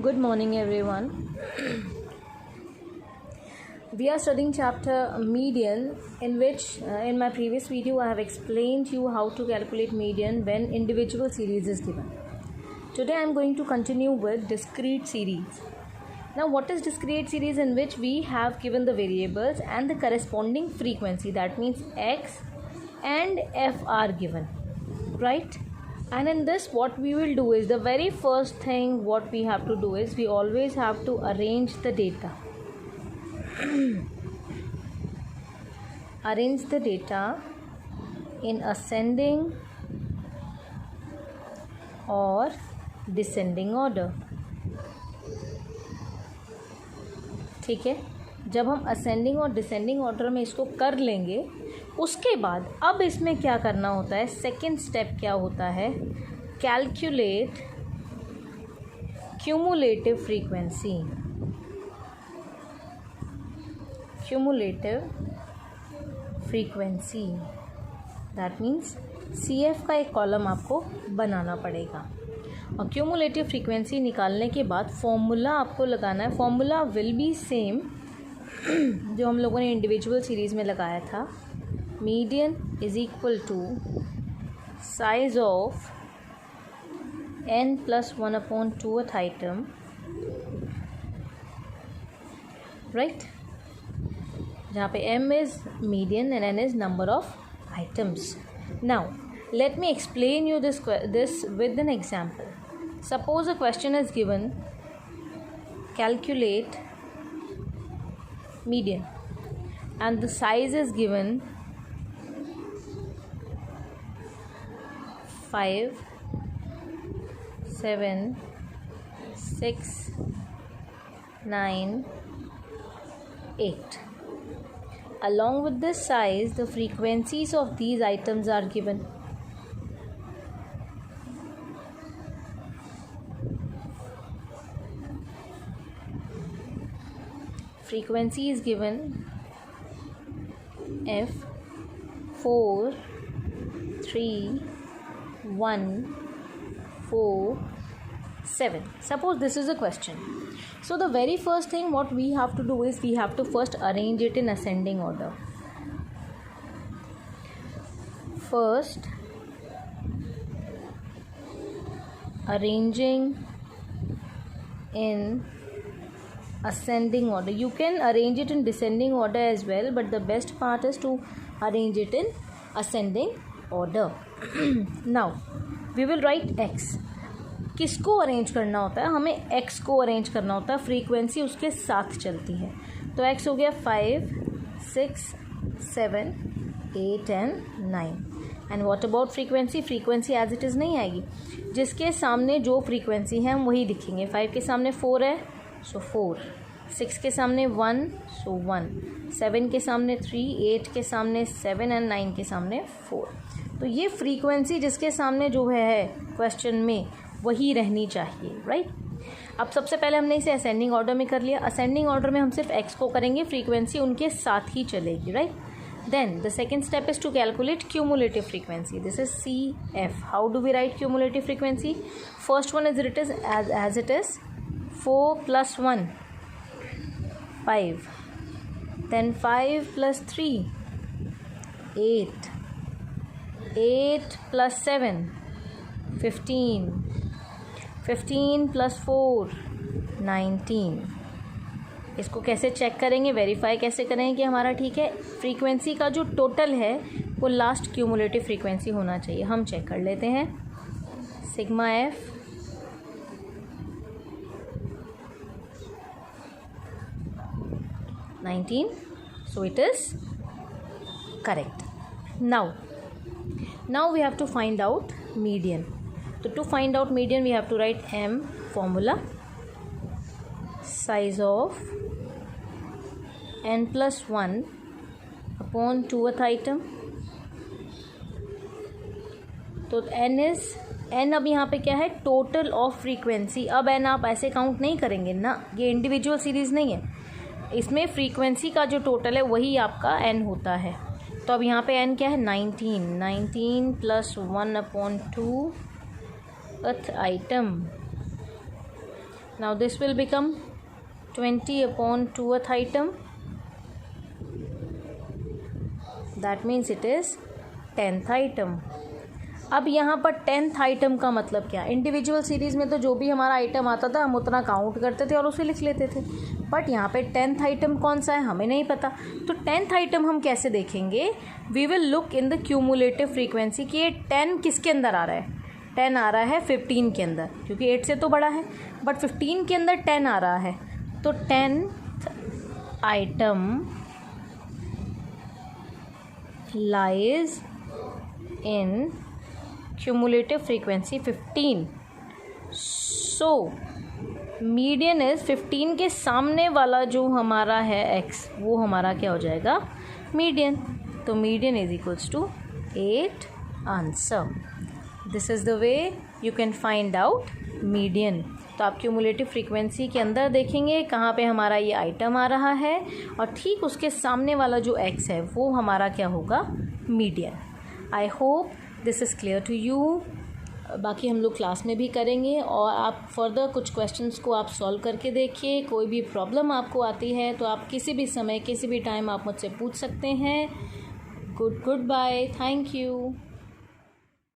Good morning, everyone. We are studying chapter median, in which in my previous video I have explained you how to calculate median when individual series is given. Today I am going to continue with discrete series. Now, what is discrete series? In which we have given the variables and the corresponding frequency, that means x and f are given, right? And in this, what we will do is, the very first thing what we have to do is, we always have to arrange the data. Arrange the data in ascending or descending order. ठीक है, जब हम ascending और descending order में इसको कर लेंगे, उसके बाद अब इसमें क्या करना होता है, सेकेंड स्टेप क्या होता है, calculate cumulative frequency. Cumulative frequency, that means CF का एक कॉलम आपको बनाना पड़ेगा. और क्यूमुलेटिव फ्रीक्वेंसी निकालने के बाद फॉर्मूला आपको लगाना है. फॉर्मूला विल बी सेम जो हम लोगों ने इंडिविजुअल सीरीज़ में लगाया था. Median is equal to size of n+1/2th item, right, जहाँ पे m is median and n is number of items. Now let me explain you this with an example. Suppose a question is given, calculate median, and the size is given 5, 7, 6, 9, 8. Along with this size, the frequencies of these items are given. Frequency is given f 4, 3, 1, 4, 7. Suppose this is a question. So the very first thing what we have to do is, we have to first arrange it in ascending order. First, arranging in ascending order. You can arrange it in descending order as well, but the best part is to arrange it in ascending order. Now we will write x. किसको arrange करना होता है, हमें x को arrange करना होता है, frequency उसके साथ चलती है. तो x हो गया 5, 6, 7, 8 and 9. And what about frequency? Frequency as it is नहीं आएगी, जिसके सामने जो फ्रीक्वेंसी है हम वही लिखेंगे. 5 के सामने 4 है, सो 4. 6 के सामने 1, सो 1. 7 के सामने 3, 8 के सामने 7 एंड 9 के सामने 4. तो ये फ्रीक्वेंसी जिसके सामने जो है क्वेश्चन में, वही रहनी चाहिए, राइट. अब सबसे पहले हमने इसे असेंडिंग ऑर्डर में कर लिया. असेंडिंग ऑर्डर में हम सिर्फ x को करेंगे, फ्रीक्वेंसी उनके साथ ही चलेगी, right. Then the second step is to calculate cumulative frequency. This is CF. How do we write cumulative frequency? First one is written as it is, 4 plus 1, 5. Then 5 plus 3, 8. 8 plus 7, 15. 15 plus 4, 19. इसको कैसे check करेंगे, verify कैसे करेंगे कि हमारा ठीक है? Frequency का जो टोटल है वो लास्ट क्यूमुलेटिव फ्रीक्वेंसी होना चाहिए. हम चेक कर लेते हैं. Sigma F (19), so it is correct. Now we have to find out median. So to find out median, we have to write m formula, size of n+1/2th item. तो n अब यहाँ पे क्या है, टोटल ऑफ फ्रीक्वेंसी. अब n आप ऐसे count नहीं करेंगे ना, ये इंडिविजुअल सीरीज़ नहीं है. इसमें फ्रीक्वेंसी का जो टोटल है वही आपका n होता है. तो अब यहाँ पे n क्या है, 19 plus 1/2th item. Now this will become 20 upon 2th item. That means it is 10th item. अब यहाँ पर 10th आइटम का मतलब क्या? इंडिविजुअल सीरीज़ में तो जो भी हमारा आइटम आता था हम उतना काउंट करते थे और उसे लिख लेते थे, बट यहाँ पे 10th आइटम कौन सा है हमें नहीं पता. तो 10th आइटम हम कैसे देखेंगे? We will look in the cumulative frequency कि ये 10 किसके अंदर आ रहा है. 10 आ रहा है 15 के अंदर, क्योंकि 8 से तो बड़ा है, बट 15 के अंदर 10 आ रहा है. तो 10th item lies in cumulative frequency 15. So median is 15 के सामने वाला जो हमारा है x, वो हमारा क्या हो जाएगा? मीडियन. तो median is equals to 8 answer. This is the way you can find out median. तो आप क्यूमुलेटिव फ्रीक्वेंसी के अंदर देखेंगे कहाँ पे हमारा ये आइटम आ रहा है और ठीक उसके सामने वाला जो x है वो हमारा क्या होगा? Median. I hope this is clear to you. बाकी हम लोग क्लास में भी करेंगे और आप फर्दर कुछ क्वेश्चंस को आप सॉल्व करके देखिए. कोई भी प्रॉब्लम आपको आती है तो आप किसी भी समय किसी भी टाइम आप मुझसे पूछ सकते हैं. Good bye. Thank you.